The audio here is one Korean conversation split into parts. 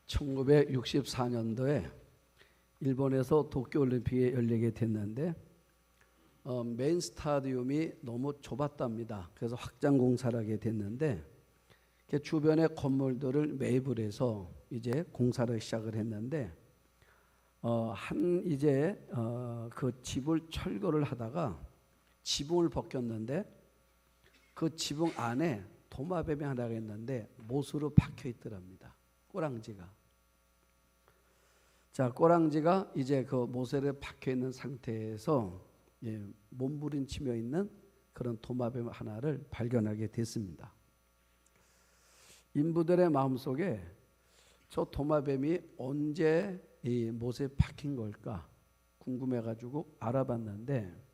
1964년도에 일본에서 도쿄올림픽이 열리게 됐는데 메인 스타디움이 너무 좁았답니다. 그래서 확장 공사를 하게 됐는데 주변의 건물들을 매입을 해서 이제 공사를 시작을 했는데 그 집을 철거를 하다가 지붕을 벗겼는데 그 지붕 안에 도마뱀이 하나가 있는데 못으로 박혀 있더랍니다. 꼬랑지가. 자, 꼬랑지가 이제 그 못에 박혀 있는 상태에서 몸부림치며 있는 그런 도마뱀 하나를 발견하게 됐습니다. 인부들의 마음속에 저 도마뱀이 언제 이 못에 박힌 걸까 궁금해가지고 알아봤는데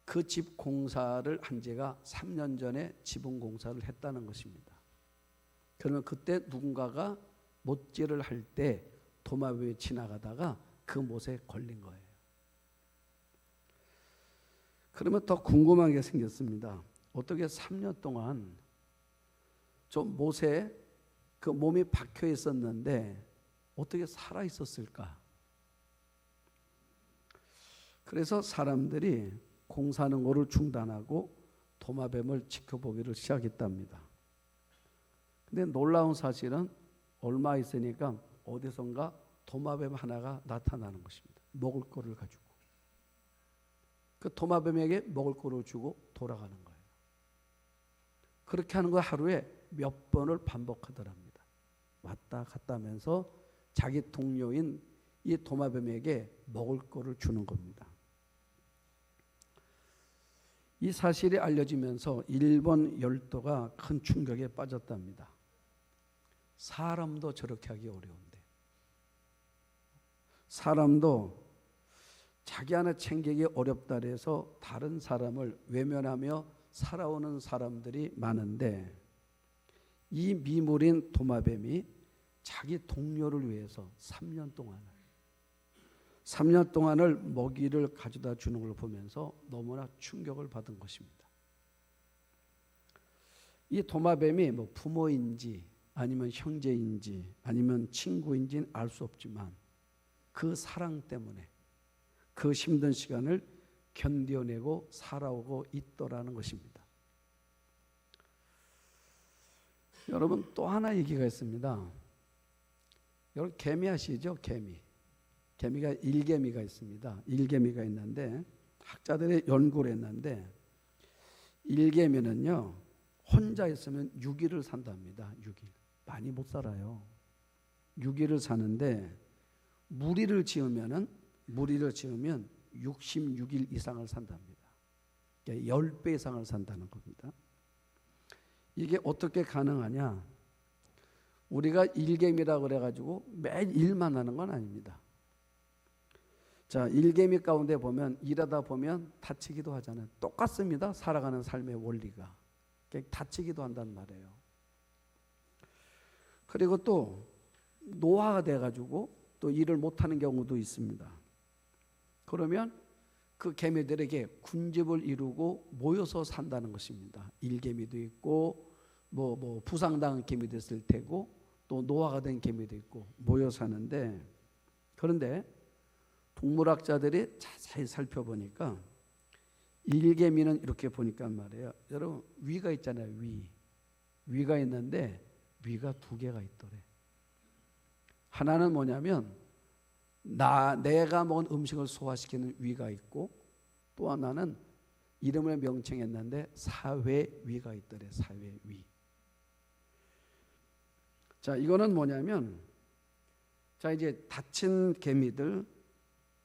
그 집 공사를 한 지가 3년 전에 지붕 공사를 했다는 것입니다. 그러면 그때 누군가가 못질을 할 때 도마뱀이 지나가다가 그 못에 걸린 거예요. 그러면 더 궁금한 게 생겼습니다. 어떻게 3년 동안 저 못에 그 몸이 박혀 있었는데 어떻게 살아 있었을까? 그래서 사람들이 공사하는 것을 중단하고 도마뱀을 지켜보기를 시작했답니다. 근데 놀라운 사실은 얼마 있으니까 어디선가 도마뱀 하나가 나타나는 것입니다. 먹을 거를 가지고. 그 도마뱀에게 먹을 거를 주고 돌아가는 거예요. 그렇게 하는 거 하루에 몇 번을 반복하더랍니다. 왔다 갔다 하면서 자기 동료인 이 도마뱀에게 먹을 거를 주는 겁니다. 이 사실이 알려지면서 일본 열도가 큰 충격에 빠졌답니다. 사람도 저렇게 하기 어려운데, 사람도 자기 하나 챙기기 어렵다 해서 다른 사람을 외면하며 살아오는 사람들이 많은데 이 미물인 도마뱀이 자기 동료를 위해서 3년 동안을 먹이를 가져다 주는 걸 보면서 너무나 충격을 받은 것입니다. 이 도마뱀이 뭐 부모인지 아니면 형제인지 아니면 친구인지는 알 수 없지만 그 사랑 때문에 그 힘든 시간을 견뎌내고 살아오고 있더라는 것입니다. 여러분 또 하나 얘기가 있습니다. 여러분 개미 아시죠? 개미가 일개미가 있습니다. 일개미가 있는데 학자들이 연구를 했는데 일개미는요 혼자 있으면 6일을 산답니다. 6일. 많이 못 살아요. 6일을 사는데 무리를 지으면 66일 이상을 산답니다. 그러니까 10배 이상을 산다는 겁니다. 이게 어떻게 가능하냐? 우리가 일개미라고 그래가지고 매일 일만 하는 건 아닙니다. 자, 일개미 가운데 보면 일하다 보면 다치기도 하잖아요. 똑같습니다. 살아가는 삶의 원리가. 다치기도 한단 말이에요. 그리고 또 노화가 돼가지고 또 일을 못하는 경우도 있습니다. 그러면 그 개미들에게 군집을 이루고 모여서 산다는 것입니다. 일개미도 있고 뭐 부상당한 개미도 있을 테고 또 노화가 된 개미도 있고 모여 사는데 그런데 동물학자들이 자세히 살펴보니까 일개미는 이렇게 보니까 말이에요. 여러분 위가 있잖아요. 위가 있는데 위가 2개가 있더래. 하나는 뭐냐면 내가 먹은 음식을 소화시키는 위가 있고 또 하나는 이름을 명칭했는데 사회위가 있더래. 사회위. 자, 이거는 뭐냐면 자 이제 다친 개미들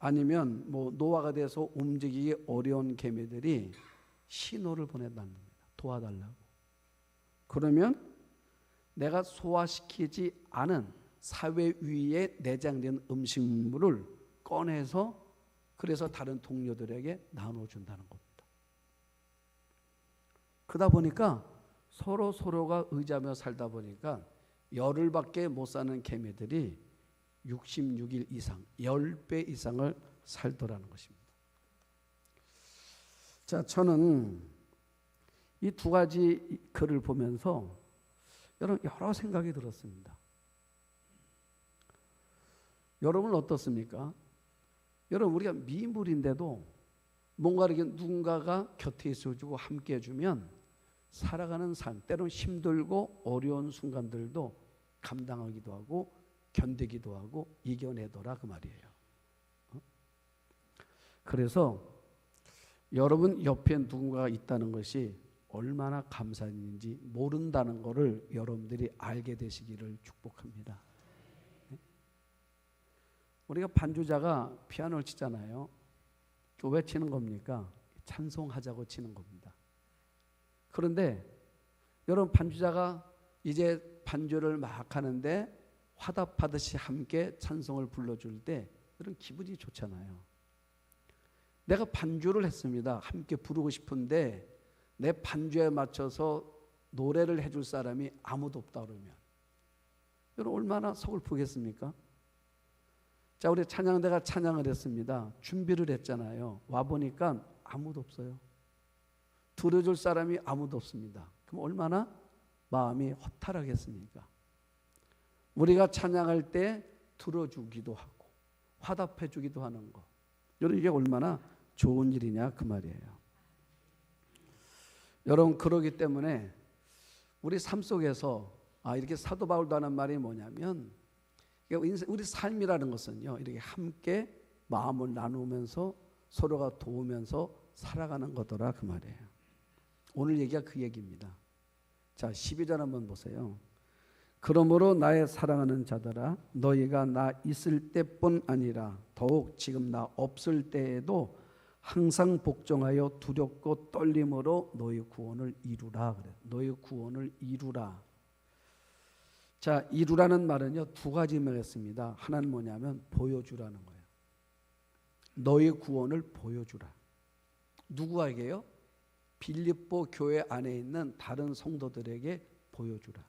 아니면 뭐 노화가 돼서 움직이기 어려운 개미들이 신호를 보낸다는 겁니다. 도와달라고. 그러면 내가 소화시키지 않은 사회 위에 내장된 음식물을 꺼내서 그래서 다른 동료들에게 나눠준다는 겁니다. 그러다 보니까 서로가 의지하며 살다 보니까 열흘밖에 못 사는 개미들이 66일 이상, 10배 이상을 살더라는 것입니다. 자, 저는 이 2가지 글을 보면서 여러 생각이 들었습니다. 여러분은 어떻습니까? 여러분 우리가 미물인데도 뭔가 이렇게 누군가가 곁에 있어주고 함께 해주면 살아가는 삶, 때로는 힘들고 어려운 순간들도 감당하기도 하고 견디기도 하고 이겨내더라 그 말이에요. 그래서 여러분 옆에 누군가가 있다는 것이 얼마나 감사한지 모른다는 것을 여러분들이 알게 되시기를 축복합니다. 우리가 반주자가 피아노를 치잖아요. 왜 치는 겁니까? 찬송하자고 치는 겁니다. 그런데 여러분 반주자가 이제 반주를 막 하는데 화답하듯이 함께 찬송을 불러줄 때 여러분 기분이 좋잖아요. 내가 반주를 했습니다. 함께 부르고 싶은데 내 반주에 맞춰서 노래를 해줄 사람이 아무도 없다 그러면 여러분 얼마나 서글프겠습니까? 자, 우리 찬양대가 찬양을 했습니다. 준비를 했잖아요. 와보니까 아무도 없어요. 들어줄 사람이 아무도 없습니다. 그럼 얼마나 마음이 허탈하겠습니까? 우리가 찬양할 때 들어주기도 하고 화답해주기도 하는 거, 여러분 이게 얼마나 좋은 일이냐 그 말이에요. 여러분 그러기 때문에 우리 삶 속에서 이렇게 사도 바울도 하는 말이 뭐냐면 우리 삶이라는 것은요 이렇게 함께 마음을 나누면서 서로가 도우면서 살아가는 거더라 그 말이에요. 오늘 얘기가 그 얘기입니다. 자 12절 한번 보세요. 그러므로 나의 사랑하는 자들아 너희가 나 있을 때뿐 아니라 더욱 지금 나 없을 때에도 항상 복종하여 두렵고 떨림으로 너희 구원을 이루라 그래. 너희 구원을 이루라. 자, 이루라는 말은요 두 가지 의미였습니다. 하나는 뭐냐면 보여주라는 거예요. 너희 구원을 보여주라. 누구에게요? 빌립보 교회 안에 있는 다른 성도들에게 보여주라.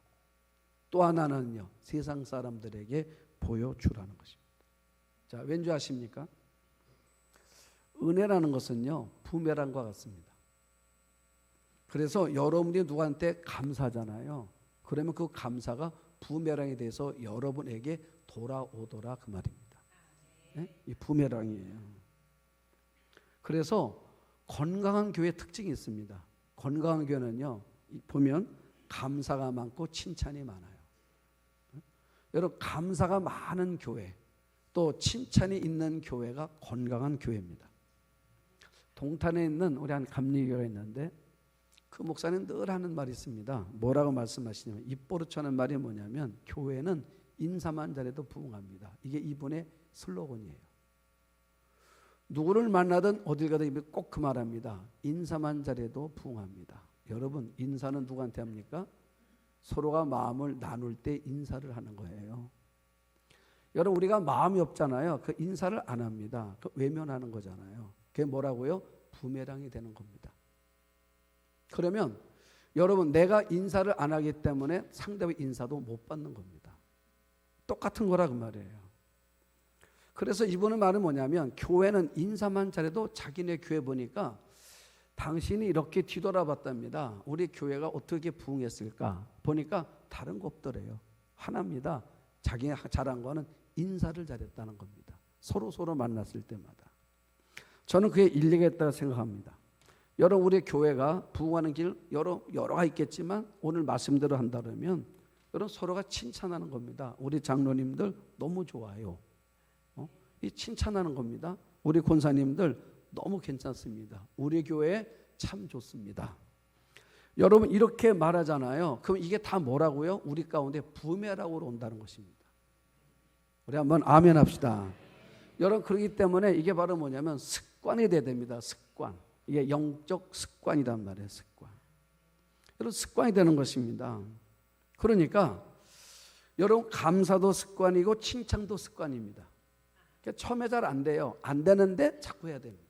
또 하나는요 세상 사람들에게 보여주라는 것입니다. 자, 왠지 아십니까? 은혜라는 것은요 부메랑과 같습니다. 그래서 여러분이 누구한테 감사하잖아요. 그러면 그 감사가 부메랑에 대해서 여러분에게 돌아오더라 그 말입니다. 네? 이 부메랑이에요. 그래서 건강한 교회 특징이 있습니다. 건강한 교회는요 보면 감사가 많고 칭찬이 많아요. 여러분 감사가 많은 교회 또 칭찬이 있는 교회가 건강한 교회입니다. 동탄에 있는 우리 한 감리교회가 있는데 그 목사님 늘 하는 말이 있습니다. 뭐라고 말씀하시냐면 입버릇 하는 말이 뭐냐면 교회는 인사만 잘해도 부흥합니다. 이게 이분의 슬로건이에요. 누구를 만나든 어딜 가든 꼭 그 말합니다. 인사만 잘해도 부흥합니다. 여러분 인사는 누구한테 합니까? 서로가 마음을 나눌 때 인사를 하는 거예요. 여러분 우리가 마음이 없잖아요. 그 인사를 안 합니다. 그 외면하는 거잖아요. 그게 뭐라고요? 부메랑이 되는 겁니다. 그러면 여러분 내가 인사를 안 하기 때문에 상대의 인사도 못 받는 겁니다. 똑같은 거라 그 말이에요. 그래서 이분의 말은 뭐냐면 교회는 인사만 잘해도 자기네 교회 보니까 당신이 이렇게 뒤돌아봤답니다. 우리 교회가 어떻게 부흥했을까 보니까 다른 거 없더래요. 하나입니다. 자기가 잘한 거는 인사를 잘했다는 겁니다. 서로 만났을 때마다. 저는 그게 일리가 있다고 생각합니다. 여러분 우리 교회가 부흥하는 길 여러가 있겠지만 오늘 말씀대로 한다면 여러분 서로가 칭찬하는 겁니다. 우리 장로님들 너무 좋아요. 이 칭찬하는 겁니다. 우리 권사님들 너무 괜찮습니다. 우리 교회 참 좋습니다. 여러분 이렇게 말하잖아요. 그럼 이게 다 뭐라고요? 우리 가운데 부메랑으로 온다는 것입니다. 우리 한번 아멘 합시다. 여러분 그렇기 때문에 이게 바로 뭐냐면 습관이 돼야 됩니다. 습관. 이게 영적 습관이란 말이에요. 습관. 여러분 습관이 되는 것입니다. 그러니까 여러분 감사도 습관이고 칭찬도 습관입니다. 그러니까 처음에 잘 안 돼요. 안 되는데 자꾸 해야 됩니다.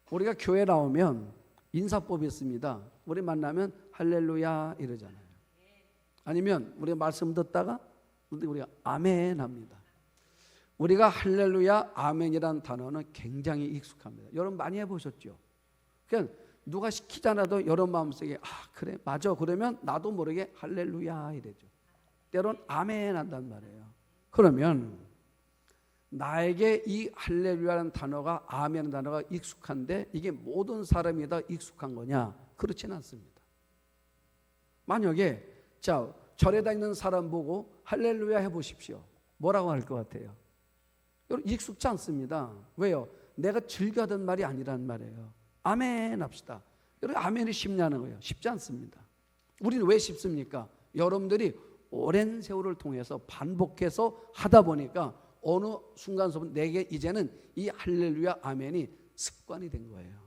우리가 교회 나오면 인사법이 있습니다. 우리 만나면 할렐루야 이러잖아요. 아니면 우리가 말씀 듣다가 우리가 아멘 합니다. 우리가 할렐루야 아멘이라는 단어는 굉장히 익숙합니다. 여러분 많이 해보셨죠? 그냥 누가 시키잖아도 여러분 마음속에 그래 맞아 그러면 나도 모르게 할렐루야 이래죠. 때론 아멘 한단 말이에요. 그러면 나에게 이 할렐루야라는 단어가 아멘이라는 단어가 익숙한데 이게 모든 사람이 다 익숙한 거냐? 그렇지는 않습니다. 만약에 자 절에 다니는 사람 보고 할렐루야 해보십시오. 뭐라고 할 것 같아요? 여러분 익숙치 않습니다. 왜요? 내가 즐겨하던 말이 아니란 말이에요. 아멘 합시다. 여러분 아멘이 쉽냐는 거예요. 쉽지 않습니다. 우리는 왜 쉽습니까? 여러분들이 오랜 세월을 통해서 반복해서 하다 보니까 어느 순간서부터 내게 이제는 이 할렐루야 아멘이 습관이 된 거예요.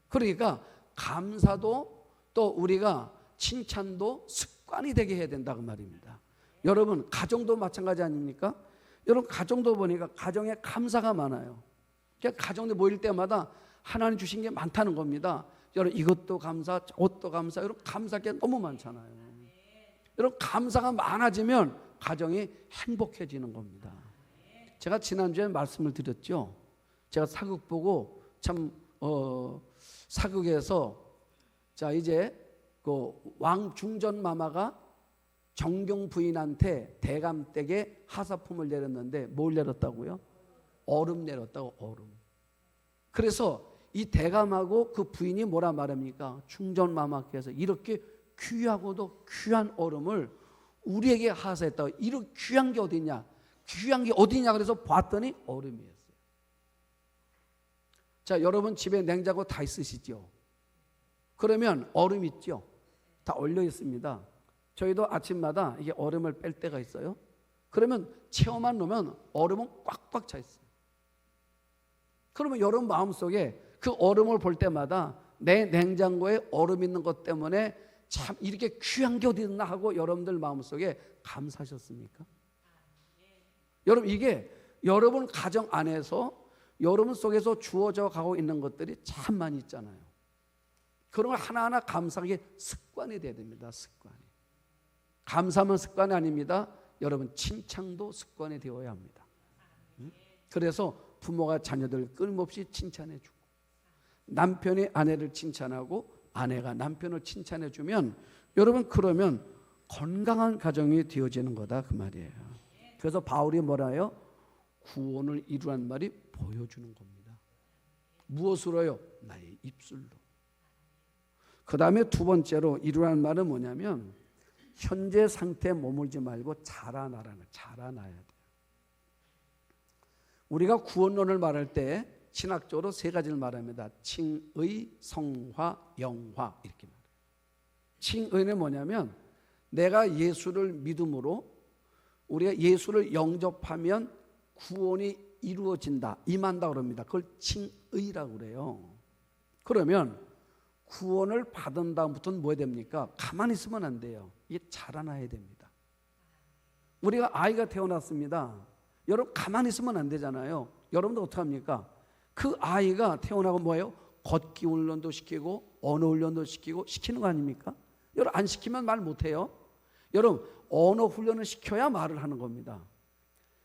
그러니까 감사도 또 우리가 칭찬도 습관이 되게 해야 된다고 말입니다. 여러분 가정도 마찬가지 아닙니까? 여러분 가정도 보니까 가정에 감사가 많아요. 그러니까 가정에 모일 때마다 하나님 주신 게 많다는 겁니다. 여러분 이것도 감사, 저것도 감사, 여러분 감사할 게 너무 많잖아요. 여러분 감사가 많아지면 가정이 행복해지는 겁니다. 제가 지난주에 말씀을 드렸죠. 제가 사극 보고 참 사극에서 자 이제 그 왕중전 마마가 정경 부인한테 대감댁에 하사품을 내렸는데 뭘 내렸다고요? 얼음 내렸다고 얼음. 그래서 이 대감하고 그 부인이 뭐라 말합니까? 중전 마마께서 이렇게 귀하고도 귀한 얼음을 우리에게 하사했다고. 이렇게 귀한 게 어디냐? 귀한 게 어디냐 그래서 봤더니 얼음이었어요. 자 여러분 집에 냉장고 다 있으시죠? 그러면 얼음 있죠? 다 얼려 있습니다. 저희도 아침마다 이게 얼음을 뺄 때가 있어요. 그러면 채워만 놓으면 얼음은 꽉꽉 차 있어요. 그러면 여러분 마음속에 그 얼음을 볼 때마다 내 냉장고에 얼음 있는 것 때문에 참 이렇게 귀한 게 어디 있나 하고 여러분들 마음속에 감사하셨습니까? 여러분 이게 여러분 가정 안에서 여러분 속에서 주어져 가고 있는 것들이 참 많이 있잖아요. 그런 걸 하나하나 감사하게 습관이 돼야 됩니다. 습관이. 감사만 습관이 아닙니다. 여러분 칭찬도 습관이 되어야 합니다. 그래서 부모가 자녀들을 끊임없이 칭찬해 주고 남편이 아내를 칭찬하고 아내가 남편을 칭찬해 주면 여러분 그러면 건강한 가정이 되어지는 거다 그 말이에요. 그래서 바울이 뭐라 해요? 구원을 이루란 말이 보여주는 겁니다. 무엇으로요? 나의 입술로. 그 다음에 두 번째로 이루란 말은 뭐냐면 현재 상태에 머물지 말고 자라나라는 거예요. 자라나야 돼요. 우리가 구원론을 말할 때 신학적으로 세 가지를 말합니다. 칭의, 성화, 영화 이렇게 말해요. 칭의는 뭐냐면 내가 예수를 믿음으로 우리가 예수를 영접하면 구원이 이루어진다, 임한다 그럽니다. 그걸 칭의라고 그래요. 그러면 구원을 받은 다음부터는 뭐 해야 됩니까? 가만히 있으면 안 돼요. 이게 자라나야 됩니다. 우리가 아이가 태어났습니다. 여러분 가만히 있으면 안 되잖아요. 여러분들 어떻게 합니까? 그 아이가 태어나고 뭐예요? 걷기 훈련도 시키고 언어 훈련도 시키고 시키는 거 아닙니까? 여러분 안 시키면 말 못해요. 여러분 언어 훈련을 시켜야 말을 하는 겁니다.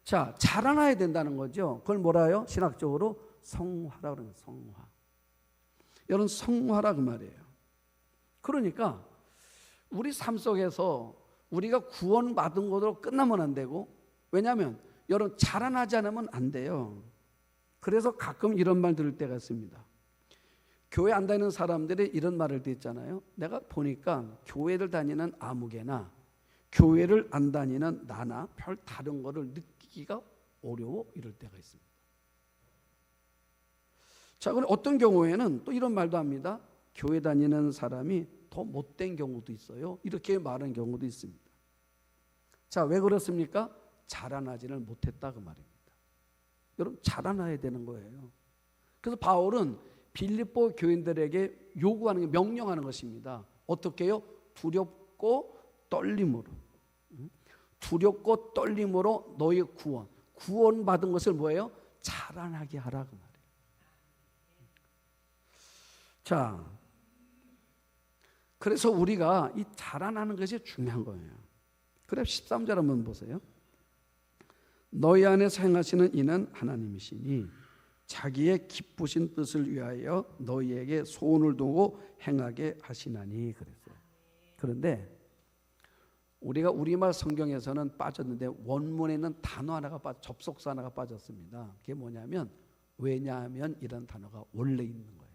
자, 자라나야 된다는 거죠. 그걸 뭐라 해요? 신학적으로 성화라고 그러는 거예요. 성화. 여러분 성화라 그 말이에요. 그러니까 우리 삶 속에서 우리가 구원받은 것으로 끝나면 안 되고, 왜냐하면 여러분 자라나지 않으면 안 돼요. 그래서 가끔 이런 말 들을 때가 있습니다. 교회 안 다니는 사람들이 이런 말을 듣잖아요. 내가 보니까 교회를 다니는 아무개나 교회를 안 다니는 나나 별 다른 거를 느끼기가 어려워 이럴 때가 있습니다. 자, 그럼 어떤 경우에는 또 이런 말도 합니다. 교회 다니는 사람이 더 못된 경우도 있어요. 이렇게 말하는 경우도 있습니다. 자, 왜 그렇습니까? 자라나지를 못했다 그 말입니다. 여러분 자라나야 되는 거예요. 그래서 바울은 빌립보 교인들에게 요구하는 게 명령하는 것입니다. 어떻게 해요? 두렵고 떨림으로. 두렵고 떨림으로 너희 구원받은 것을 뭐예요? 자라나게 하라 그 말이에요. 자, 그래서 우리가 이 자라나는 것이 중요한 거예요. 그래 13절 한번 보세요. 너희 안에서 행하시는 이는 하나님이시니 자기의 기쁘신 뜻을 위하여 너희에게 소원을 두고 행하게 하시나니 그랬어요. 그런데 우리가 우리말 성경에서는 빠졌는데 원문에 있는 단어 하나가 접속사 하나가 빠졌습니다. 그게 뭐냐면 왜냐하면 이런 단어가 원래 있는 거예요.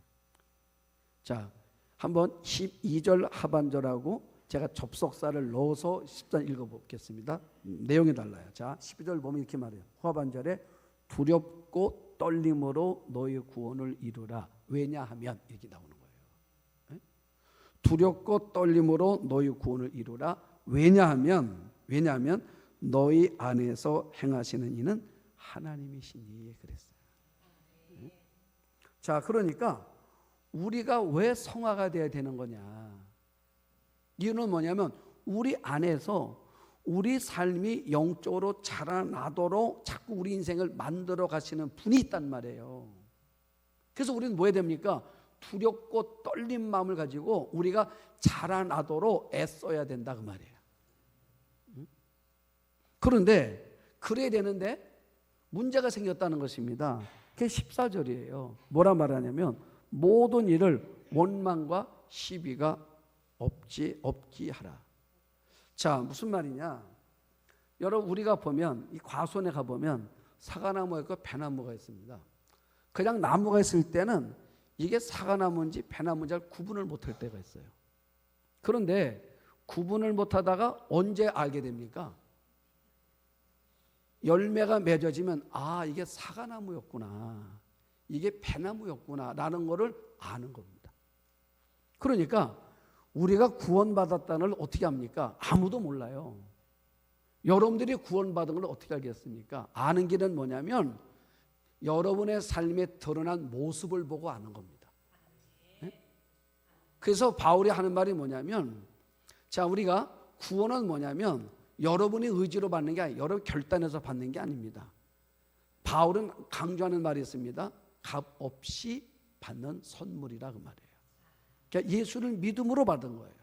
자, 한번 12절 하반절하고 제가 접속사를 넣어서 10절 읽어보겠습니다. 내용이 달라요. 자, 12절 보면 이렇게 말해요. 하반절에 두렵고 떨림으로 너의 구원을 이루라. 왜냐하면 이렇게 나오는 거예요. 두렵고 떨림으로 너의 구원을 이루라. 왜냐하면 너희 안에서 행하시는 이는 하나님이시니 그랬어요. 자, 그러니까 우리가 왜 성화가 돼야 되는 거냐? 이유는 뭐냐면 우리 안에서 우리 삶이 영적으로 자라나도록 자꾸 우리 인생을 만들어 가시는 분이 있단 말이에요. 그래서 우리는 뭐 해야 됩니까? 두렵고 떨린 마음을 가지고 우리가 자라나도록 애써야 된다 그 말이에요. 그런데 그래야 되는데 문제가 생겼다는 것입니다. 그게 14절이에요. 뭐라 말하냐면 모든 일을 원망과 시비가 없기 하라. 자, 무슨 말이냐? 여러분 우리가 보면 이 과수원에 가보면 사과나무가 있고 배나무가 있습니다. 그냥 나무가 있을 때는 이게 사과나무인지 배나무인지 잘 구분을 못할 때가 있어요. 그런데 구분을 못하다가 언제 알게 됩니까? 열매가 맺어지면 아, 이게 사과나무였구나, 이게 배나무였구나 라는 것을 아는 겁니다. 그러니까 우리가 구원받았다는 걸 어떻게 합니까? 아무도 몰라요. 여러분들이 구원받은 걸 어떻게 알겠습니까? 아는 길은 뭐냐면 여러분의 삶에 드러난 모습을 보고 아는 겁니다. 네? 그래서 바울이 하는 말이 뭐냐면, 자, 우리가 구원은 뭐냐면 여러분이 의지로 받는 게 아니에요. 여러분 결단해서 받는 게 아닙니다. 바울은 강조하는 말이 있습니다. 값 없이 받는 선물이라 그 말이에요. 그러니까 예수를 믿음으로 받은 거예요.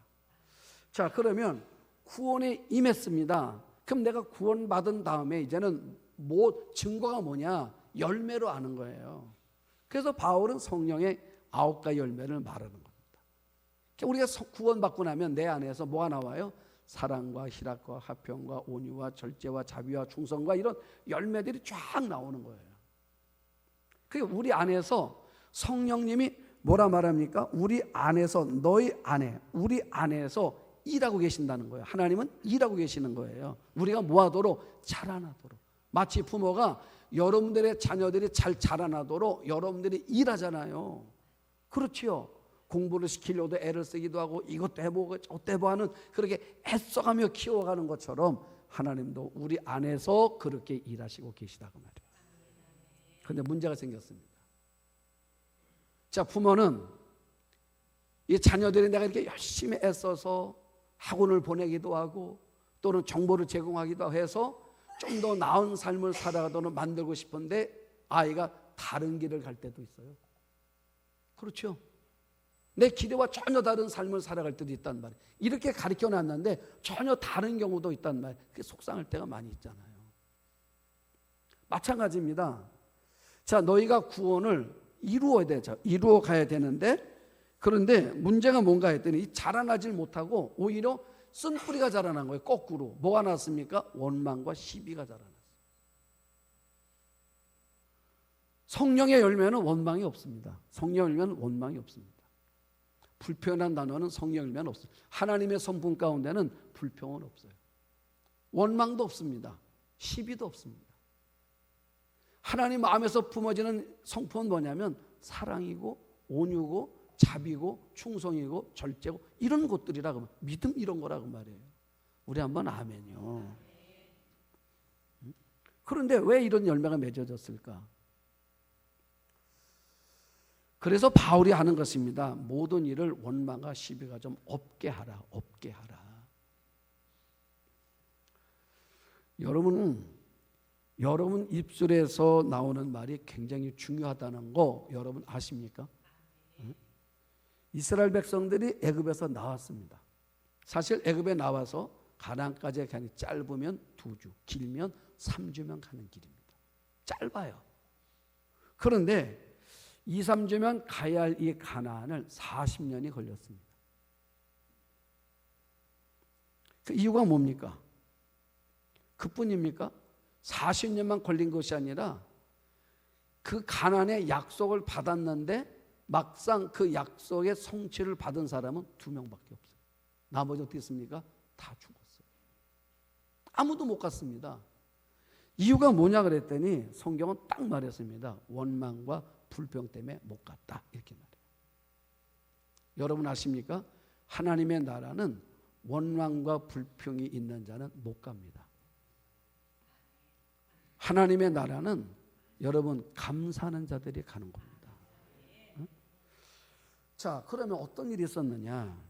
자, 그러면 구원에 임했습니다. 그럼 내가 구원받은 다음에 이제는 뭐 증거가 뭐냐? 열매로 아는 거예요. 그래서 바울은 성령의 9가지 열매를 말하는 겁니다. 그러니까 우리가 구원받고 나면 내 안에서 뭐가 나와요? 사랑과 희락과 화평과 온유와 절제와 자비와 충성과 이런 열매들이 쫙 나오는 거예요. 그러니까 우리 안에서 성령님이 뭐라 말합니까? 우리 안에서, 너희 안에, 우리 안에서 일하고 계신다는 거예요. 하나님은 일하고 계시는 거예요. 우리가 뭐하도록? 자라나도록. 마치 부모가 여러분들의 자녀들이 잘 자라나도록 여러분들이 일하잖아요. 그렇지요. 공부를 시키려도 애를 쓰기도 하고 이것도 해보고 저것도 해보고 하는, 그렇게 애써가며 키워가는 것처럼 하나님도 우리 안에서 그렇게 일하시고 계시다고 말이에요. 그런데 문제가 생겼습니다. 자, 부모는 이 자녀들이 내가 이렇게 열심히 애써서 학원을 보내기도 하고 또는 정보를 제공하기도 해서 좀 더 나은 삶을 살아가도록 만들고 싶은데 아이가 다른 길을 갈 때도 있어요. 그렇죠? 내 기대와 전혀 다른 삶을 살아갈 때도 있단 말이에요. 이렇게 가르쳐 놨는데 전혀 다른 경우도 있단 말이에요. 그게 속상할 때가 많이 있잖아요. 마찬가지입니다. 자, 너희가 구원을 이루어야 되죠. 이루어 가야 되는데, 그런데 문제가 뭔가 했더니 자라나질 못하고 오히려 쓴뿌리가 자라난 거예요. 거꾸로. 뭐가 났습니까? 원망과 시비가 자라났어요. 성령의 열매는 원망이 없습니다. 성령의 열매는 원망이 없습니다. 불평이라는 단어는 성령의 열매는 없습니다. 하나님의 성품 가운데는 불평은 없어요. 원망도 없습니다. 시비도 없습니다. 하나님 마음에서 품어지는 성품은 뭐냐면 사랑이고 온유고 자비고 충성이고 절제고 이런 것들이라고, 믿음 이런 거라고 말이에요. 우리 한번 아멘요. 그런데 왜 이런 열매가 맺어졌을까? 그래서 바울이 하는 것입니다. 모든 일을 원망과 시비가 좀 없게 하라. 없게 하라. 여러분 입술에서 나오는 말이 굉장히 중요하다는 거 여러분 아십니까? 이스라엘 백성들이 애굽에서 나왔습니다. 사실 애굽에 나와서 가나안까지 가니 짧으면 2주, 길면 3주면 가는 길입니다. 짧아요. 그런데 2, 3주면 가야 할 이 가나안을 40년이 걸렸습니다. 그 이유가 뭡니까? 그뿐입니까? 40년만 걸린 것이 아니라 그 가나안의 약속을 받았는데 막상 그 약속의 성취를 받은 사람은 2명밖에 없어요. 나머지 어떻게 했습니까? 다 죽었어요. 아무도 못 갔습니다. 이유가 뭐냐 그랬더니 성경은 딱 말했습니다. 원망과 불평 때문에 못 갔다 이렇게 말해요. 여러분 아십니까? 하나님의 나라는 원망과 불평이 있는 자는 못 갑니다. 하나님의 나라는 여러분 감사하는 자들이 가는 겁니다. 자, 그러면 어떤 일이 있었느냐?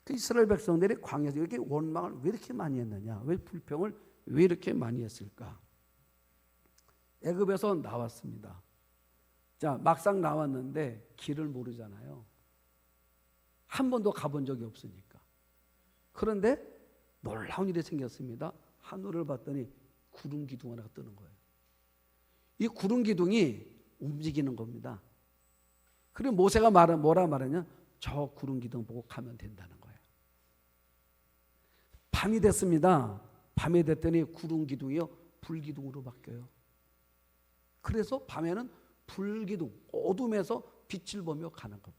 그 이스라엘 백성들이 광야에서 이렇게 원망을 왜 이렇게 많이 했느냐? 왜 불평을 왜 이렇게 많이 했을까? 애굽에서 나왔습니다. 자, 막상 나왔는데 길을 모르잖아요. 한 번도 가본 적이 없으니까. 그런데 놀라운 일이 생겼습니다. 하늘을 봤더니 구름 기둥 하나가 뜨는 거예요. 이 구름 기둥이 움직이는 겁니다. 그리고 모세가 뭐라 말하냐? 저 구름 기둥 보고 가면 된다는 거예요. 밤이 됐습니다. 밤이 됐더니 구름 기둥이요 불기둥으로 바뀌어요. 그래서 밤에는 불기둥, 어둠에서 빛을 보며 가는 겁니다.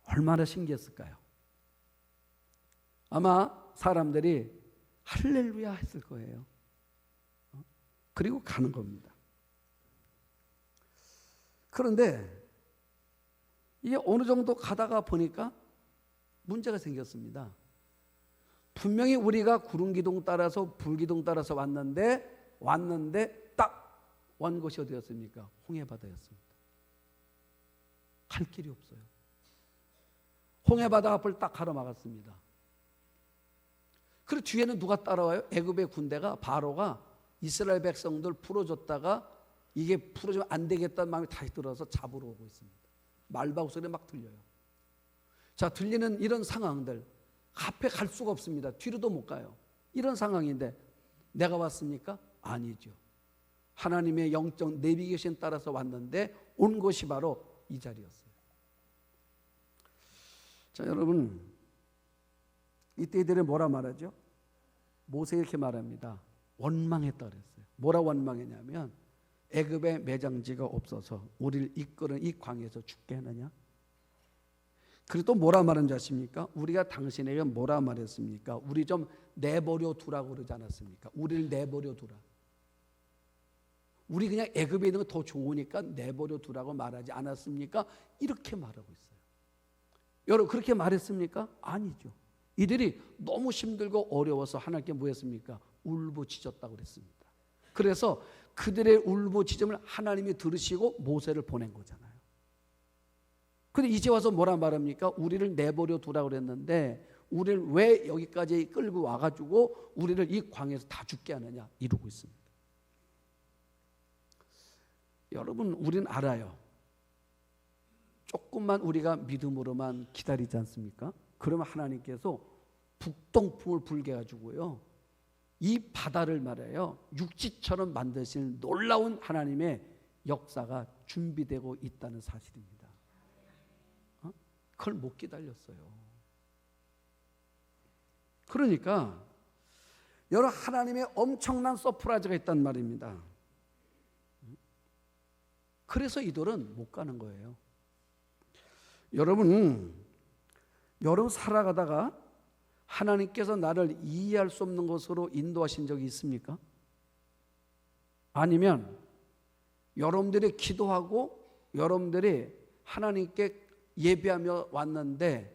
얼마나 신기했을까요? 아마 사람들이 할렐루야 했을 거예요. 그리고 가는 겁니다. 그런데 이게 어느 정도 가다가 보니까 문제가 생겼습니다. 분명히 우리가 구름기둥 따라서 불기둥 따라서 왔는데 딱 온 곳이 어디였습니까? 홍해바다였습니다. 갈 길이 없어요. 홍해바다 앞을 딱 가로막았습니다. 그리고 뒤에는 누가 따라와요? 애굽의 군대가 바로가 이스라엘 백성들 풀어줬다가 이게 풀어주면 안 되겠다는 마음이 다시 들어서 잡으러 오고 있습니다. 말바구 소리 막 들려요. 자, 들리는 이런 상황들 앞에 갈 수가 없습니다. 뒤로도 못 가요. 이런 상황인데 내가 왔습니까? 아니죠. 하나님의 영적 내비게이션 따라서 왔는데 온 곳이 바로 이 자리였어요. 자, 여러분 이때 이들이 뭐라 말하죠? 모세 이렇게 말합니다. 원망했다 그랬어요. 뭐라 원망했냐면 애굽에 매장지가 없어서 우리를 이끄는 이 광야에서 죽게 하느냐? 그리고 또 뭐라 말한지 아십니까? 우리가 당신에게 뭐라 말했습니까? 우리 좀 내버려 두라고 그러지 않았습니까? 우리를 내버려 두라. 우리 그냥 애굽에 있는 거 더 좋으니까 내버려 두라고 말하지 않았습니까? 이렇게 말하고 있어요. 여러분 그렇게 말했습니까? 아니죠. 이들이 너무 힘들고 어려워서 하나님께 뭐 했습니까? 울부짖었다고 그랬습니다. 그래서 그들의 울부짖음을 하나님이 들으시고 모세를 보낸 거잖아요. 그런데 이제 와서 뭐라 말합니까? 우리를 내버려 두라고 그랬는데 우리를 왜 여기까지 끌고 와가지고 우리를 이 광야에서 다 죽게 하느냐 이러고 있습니다. 여러분 우리는 알아요. 조금만 우리가 믿음으로만 기다리지 않습니까? 그러면 하나님께서 북동풍을 불게 해가지고요 이 바다를 말해요 육지처럼 만드시는 놀라운 하나님의 역사가 준비되고 있다는 사실입니다. 그걸 못 기다렸어요. 그러니까 여러분 하나님의 엄청난 서프라이즈가 있단 말입니다. 그래서 이들은 못 가는 거예요. 여러분 살아가다가 하나님께서 나를 이해할 수 없는 것으로 인도하신 적이 있습니까? 아니면 여러분들이 기도하고 여러분들이 하나님께 예배하며 왔는데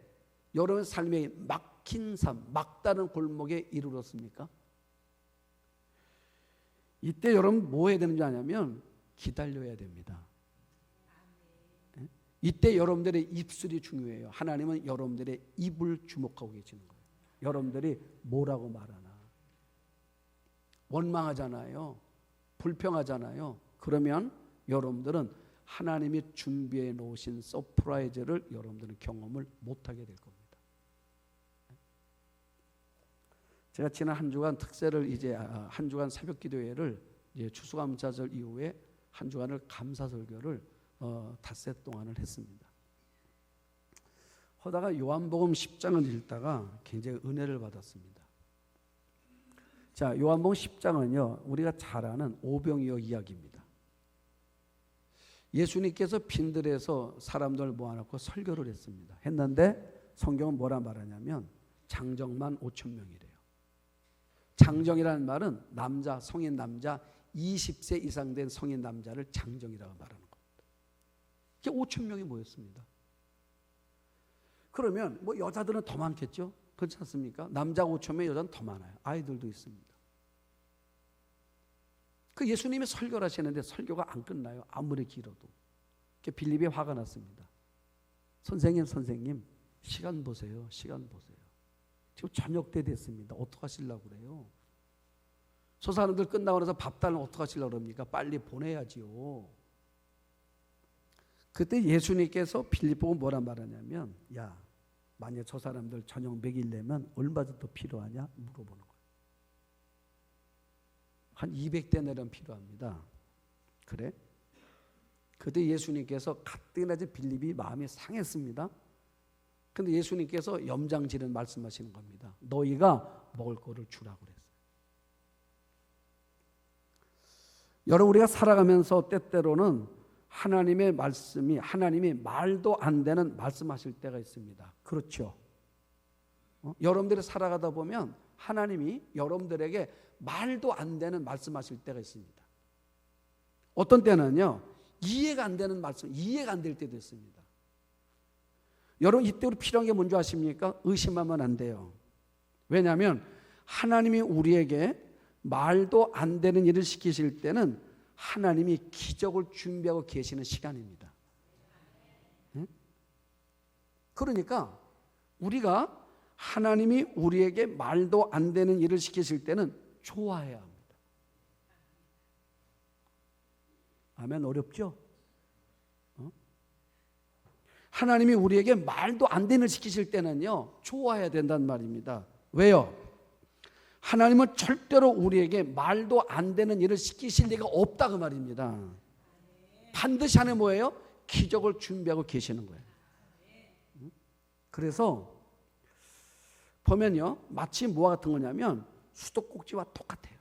여러분 삶에 막힌 삶, 막다른 골목에 이르렀습니까? 이때 여러분 뭐 해야 되는지 아냐면 기다려야 됩니다. 이때 여러분들의 입술이 중요해요. 하나님은 여러분들의 입을 주목하고 계시는 거예요. 여러분들이 뭐라고 말하나. 원망하잖아요. 불평하잖아요. 그러면 여러분들은 하나님이 준비해 놓으신 서프라이즈를 여러분들은 경험을 못하게 될 겁니다. 제가 지난 한 주간 특세를 이제 한 주간 새벽 기도회를 이제 추수감사절 이후에 한 주간을 감사 설교를 닷새 동안을 했습니다. 하다가 요한복음 10장을 읽다가 굉장히 은혜를 받았습니다. 자, 요한복음 10장은요, 우리가 잘 아는 오병이어 이야기입니다. 예수님께서 빈들에서 사람들 모아놓고 설교를 했는데 성경은 뭐라 말하냐면 장정만 5,000명이래요. 장정이라는 말은 남자, 성인 남자 20세 이상 된 성인 남자를 장정이라고 말하는 겁니다. 이게 5,000명이 모였습니다. 그러면 뭐 여자들은 더 많겠죠? 그렇지 않습니까? 남자 5,000명, 여자는 더 많아요. 아이들도 있습니다. 그 예수님이 설교를 하시는데 설교가 안 끝나요. 아무리 길어도. 빌립이 화가 났습니다. 선생님 시간 보세요. 시간 보세요. 지금 저녁 때 됐습니다. 어떡하시려고 그래요? 저 사람들 끝나고 나서 밥 달라면 어떡하시려고 그럽니까? 빨리 보내야지요. 그때 예수님께서 빌립 보고 뭐라 말하냐면, 야, 만약 저 사람들 저녁 먹이려면 얼마 정도 필요하냐? 물어보는 거예요. 한 200데나리온 필요합니다. 그래? 그때 예수님께서 가뜩이나 빌립이 마음이 상했습니다. 근데 예수님께서 염장질은 말씀하시는 겁니다. 너희가 먹을 거를 주라고 그랬어요. 여러분, 우리가 살아가면서 때때로는 하나님의 말씀이, 하나님이 말도 안 되는 말씀하실 때가 있습니다. 그렇죠? 여러분들이 살아가다 보면 하나님이 여러분들에게 말도 안 되는 말씀하실 때가 있습니다. 어떤 때는요, 이해가 안 되는 말씀, 이해가 안 될 때도 있습니다. 여러분, 이때 우리 필요한 게 뭔지 아십니까? 의심하면 안 돼요. 왜냐하면 하나님이 우리에게 말도 안 되는 일을 시키실 때는 하나님이 기적을 준비하고 계시는 시간입니다. 그러니까 우리가 하나님이 우리에게 말도 안 되는 일을 시키실 때는 좋아해야 합니다. 아멘. 어렵죠? 하나님이 우리에게 말도 안 되는 일을 시키실 때는요, 좋아해야 된다는 말입니다. 왜요? 하나님은 절대로 우리에게 말도 안 되는 일을 시키실 리가 없다 그 말입니다. 반드시 하나님 뭐예요? 기적을 준비하고 계시는 거예요. 그래서 보면요, 마치 뭐와 같은 거냐면 수도꼭지와 똑같아요.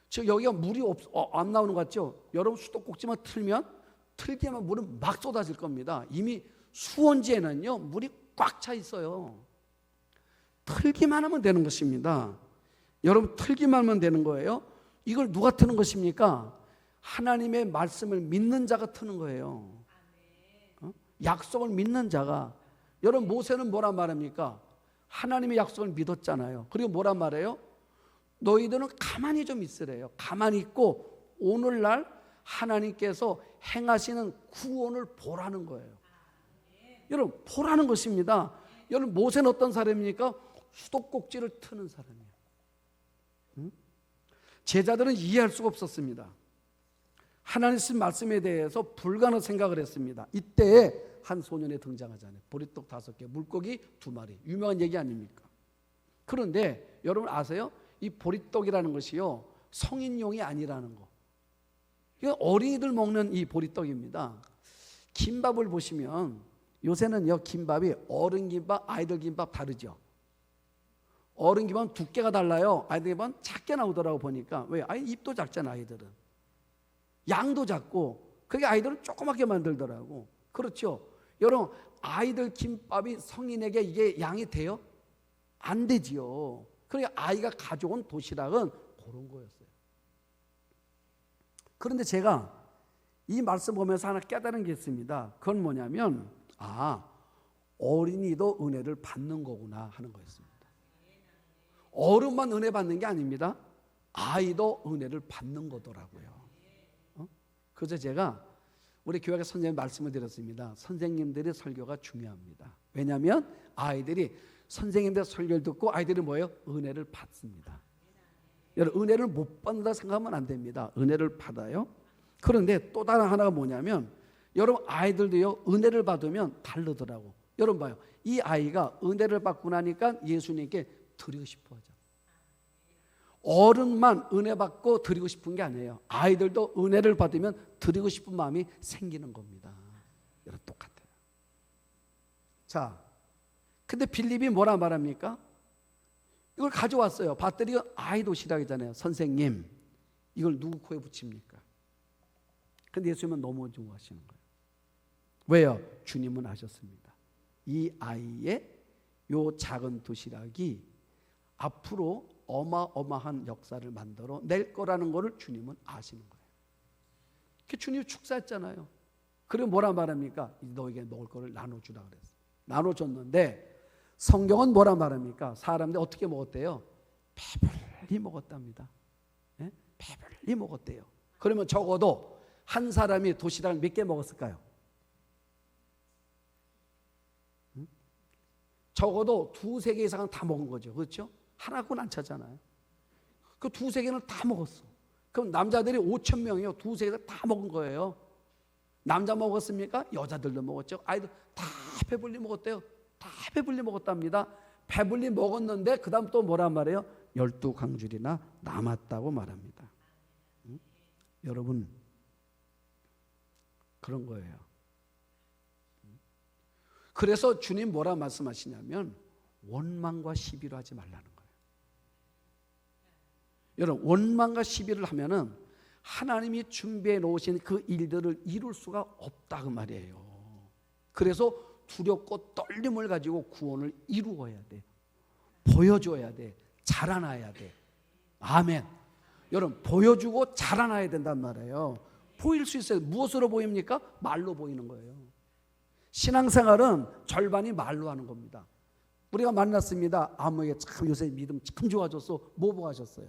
지금 여기가 물이 안 나오는 것 같죠? 여러분, 수도꼭지만 틀기만 물은 막 쏟아질 겁니다. 이미 수원지에는요, 물이 꽉 차 있어요. 틀기만 하면 되는 것입니다. 여러분, 틀기만 하면 되는 거예요. 이걸 누가 트는 것입니까? 하나님의 말씀을 믿는 자가 트는 거예요. 약속을 믿는 자가. 여러분, 모세는 뭐라 말합니까? 하나님의 약속을 믿었잖아요. 그리고 뭐라 말해요? 너희들은 가만히 좀 있으래요. 가만히 있고 오늘날 하나님께서 행하시는 구원을 보라는 거예요. 여러분, 보라는 것입니다. 여러분, 모세는 어떤 사람입니까? 수도꼭지를 트는 사람이에요. 제자들은 이해할 수가 없었습니다. 하나님 말씀에 대해서 불가능한 생각을 했습니다. 이때에 한 소년이 등장하잖아요. 보리떡 5개, 물고기 2마리. 유명한 얘기 아닙니까? 그런데 여러분 아세요? 이 보리떡이라는 것이요, 성인용이 아니라는 거. 이거 어린이들 먹는 이 보리떡입니다. 김밥을 보시면 요새는요, 김밥이 어른 김밥, 아이들 김밥 다르죠. 어른 김밥은 두께가 달라요. 아이들 김밥은 작게 나오더라고 보니까. 왜? 입도 작잖아, 아이들은. 양도 작고, 그게 아이들은 조그맣게 만들더라고. 그렇죠? 여러분, 아이들 김밥이 성인에게 이게 양이 돼요? 안 되지요. 그러니까 아이가 가져온 도시락은 그런 거였어요. 그런데 제가 이 말씀 보면서 하나 깨달은 게 있습니다. 그건 뭐냐면, 어린이도 은혜를 받는 거구나 하는 거였습니다. 어른만 은혜 받는 게 아닙니다. 아이도 은혜를 받는 거더라고요. 그래서 제가 우리 교회 선생님 말씀을 드렸습니다. 선생님들의 설교가 중요합니다. 왜냐하면 아이들이 선생님들 설교를 듣고 아이들이 뭐예요? 은혜를 받습니다. 여러분, 은혜를 못 받는다 생각하면 안 됩니다. 은혜를 받아요. 그런데 또 다른 하나가 뭐냐면, 여러분, 아이들도요, 은혜를 받으면 다르더라고. 여러분 봐요. 이 아이가 은혜를 받고 나니까 예수님께 드리고 싶어 하죠. 어른만 은혜 받고 드리고 싶은 게 아니에요. 아이들도 은혜를 받으면 드리고 싶은 마음이 생기는 겁니다. 여러분, 똑같아요. 자, 근데 빌립이 뭐라 말합니까? 이걸 가져왔어요. 봤더니 아이 도시락이잖아요. 선생님, 이걸 누구 코에 붙입니까? 근데 예수님은 너무 좋아하시는 거예요. 왜요? 주님은 아셨습니다. 이 아이의 요 작은 도시락이 앞으로 어마어마한 역사를 만들어 낼 거라는 것을 주님은 아시는 거예요. 그 주님이 축사했잖아요. 그리고 뭐라 말합니까? 너에게 먹을 거를 나눠주라 그랬어요. 나눠줬는데 성경은 뭐라 말합니까? 사람들이 어떻게 먹었대요? 배불리 먹었답니다. 네? 배불리 먹었대요. 그러면 적어도 한 사람이 도시락을 몇 개 먹었을까요? 적어도 2-3개 이상은 다 먹은 거죠. 그렇죠? 하나뿐 안 차잖아요. 그 2-3개는 다 먹었어. 그럼 남자들이 5,000명이요. 2-3개 다 먹은 거예요. 남자 먹었습니까? 여자들도 먹었죠. 아이들 다 배불리 먹었대요. 다 배불리 먹었답니다. 배불리 먹었는데 그 다음 또 뭐란 말이에요? 12광줄이나 남았다고 말합니다. 응? 여러분, 그런 거예요. 그래서 주님 뭐라 말씀하시냐면 원망과 시비를 하지 말라는 거예요. 여러분, 원망과 시비를 하면은 하나님이 준비해 놓으신 그 일들을 이룰 수가 없다 그 말이에요. 그래서 두렵고 떨림을 가지고 구원을 이루어야 돼. 보여줘야 돼. 자라나야 돼. 아멘. 여러분, 보여주고 자라나야 된단 말이에요. 보일 수 있어요. 무엇으로 보입니까? 말로 보이는 거예요. 신앙생활은 절반이 말로 하는 겁니다. 우리가 만났습니다. 아무에게 참 요새 믿음 참 좋아졌어. 뭐 보고 하셨어요?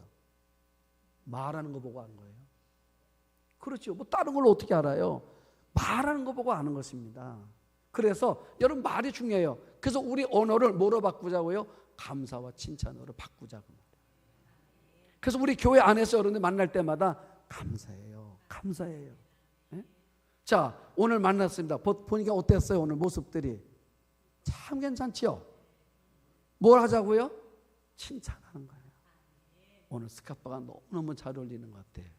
말하는 거 보고 하는 거예요. 그렇죠. 뭐 다른 걸 어떻게 알아요? 말하는 거 보고 아는 것입니다. 그래서 여러분, 말이 중요해요. 그래서 우리 언어를 뭐로 바꾸자고요? 감사와 칭찬으로 바꾸자고. 그래서 우리 교회 안에서 여러분들 만날 때마다 감사해요. 감사해요. 네? 자, 오늘 만났습니다. 보니까 어땠어요? 오늘 모습들이 참 괜찮죠? 뭘 하자고요? 칭찬하는 거예요. 오늘 스카파가 너무너무 잘 어울리는 것 같아요.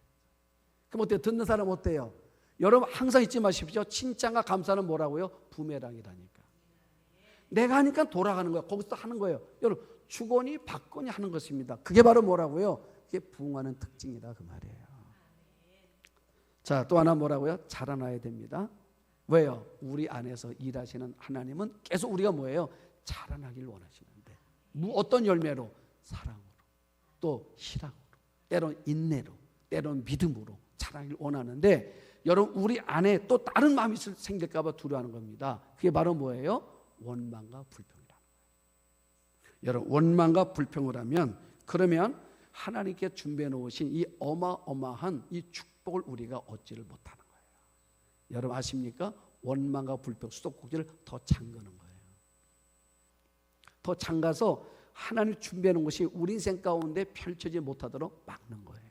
그럼 어때요? 듣는 사람 어때요? 여러분 항상 잊지 마십시오. 칭찬과 감사는 뭐라고요? 부메랑이라니까. 내가 하니까 돌아가는 거예요. 거기서 하는 거예요. 여러분, 주거니 받거니 하는 것입니다. 그게 바로 뭐라고요? 그게 부흥하는 특징이다 그 말이에요. 자, 또 하나 뭐라고요? 자라나야 됩니다. 왜요? 우리 안에서 일하시는 하나님은 계속 우리가 뭐예요? 자라나길 원하시는데 어떤 열매로? 사랑으로, 또 희락으로, 때론 인내로, 때론 믿음으로 자라길 원하는데, 여러분 우리 안에 또 다른 마음이 생길까 봐 두려워하는 겁니다. 그게 바로 뭐예요? 원망과 불평이라는 거예요. 여러분, 원망과 불평을 하면, 그러면 하나님께 준비해 놓으신 이 어마어마한 이 축복을 우리가 얻지를 못하는 거예요. 여러분 아십니까? 원망과 불평, 수도꼭지를 더 잠그는 거예요. 더 잠가서 하나님 준비해 놓은 것이 우리 인생 가운데 펼쳐지지 못하도록 막는 거예요.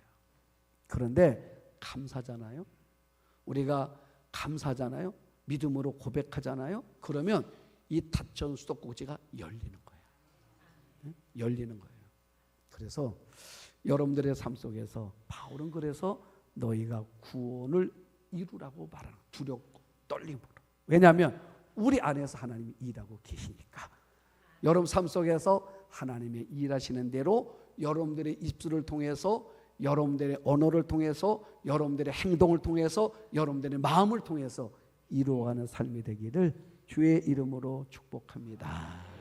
그런데 감사잖아요. 우리가 감사하잖아요. 믿음으로 고백하잖아요. 그러면 이 닫혀온 수도꼭지가 열리는 거예요. 네? 열리는 거예요. 그래서 여러분들의 삶 속에서 바울은 그래서 너희가 구원을 이루라고 말하는, 두렵고 떨림으로. 왜냐하면 우리 안에서 하나님이 일하고 계시니까. 여러분 삶 속에서 하나님의 일하시는 대로 여러분들의 입술을 통해서, 여러분들의 언어를 통해서, 여러분들의 행동을 통해서, 여러분들의 마음을 통해서 이루어가는 삶이 되기를 주의 이름으로 축복합니다.